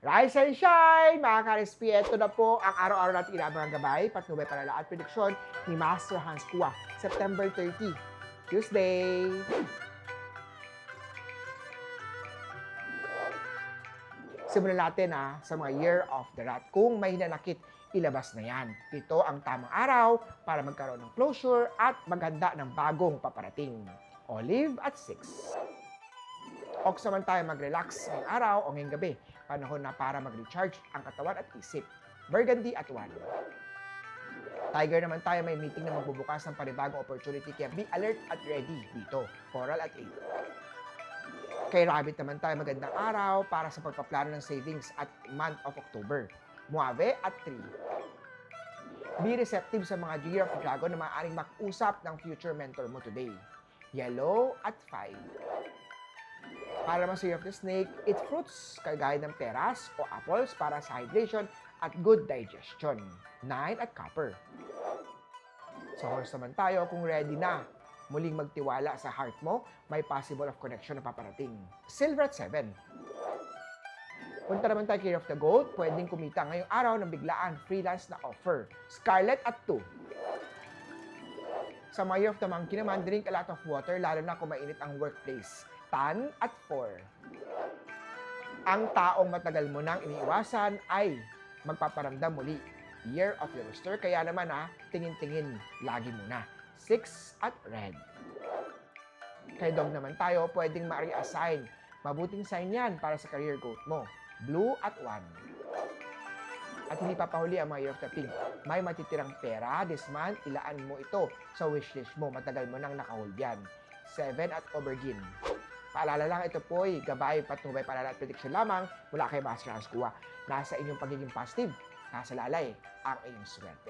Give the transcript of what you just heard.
Rise and shine! Mga ka-RSP, ito na po ang araw-araw natin inaabang gabay, patnubay, palala at prediksyon ni Master Hans Kua, September 30, Tuesday. Simulan natin sa mga Year of the Rat. Kung may hinanakit, ilabas na yan. Ito ang tamang araw para magkaroon ng closure at maghanda ng bagong paparating. Olive at 6. Ox naman tayo mag-relax ngayong araw o ngayong gabi. Panahon na para mag-recharge ang katawan at isip. Burgundy at 1. Tiger naman tayo, may meeting na magbubukas ng panibagong opportunity kaya be alert at ready dito. Coral at 8. Kay Rabbit naman tayo, magandang araw para sa pagpaplano ng savings at month of October. Muave at 3. Be receptive sa mga Year of the Dragon na maaaring mag-usap ng future mentor mo today. Yellow at 5. Para naman sa Year of the Snake, eat fruits kagaya ng peras o apples para sa hydration at good digestion. 9 at copper. Sa horse naman tayo, kung ready na, muling magtiwala sa heart mo, may possible of connection na paparating. Silver at 7. Punta naman tayo kay Year of the Goat, pwedeng kumita ngayong araw ng biglaan freelance na offer. Scarlet at 2. Sa mga Year of the Monkey naman, drink a lot of water, lalo na kung mainit ang workplace. Tan at 4. Ang taong matagal mo nang iniiwasan ay magpaparamdam muli. Year of the Rooster, kaya naman tingin-tingin lagi muna. 6 at red. Kay dog naman tayo, pwedeng ma-reassign. Mabuting sign yan para sa career growth mo. Blue at 1. At hindi papahuli ang mga Year of the Pig. May matitirang pera this month, ilaan mo ito sa wishlist mo. Matagal mo nang nakahold yan. 7 at aubergine. Paalala lang, ito po'y gabay, patnubay, palala at prediction lamang mula kay Master Hans Kua. Nasa inyong pagiging positive, nasa lalay ang inyong swerte.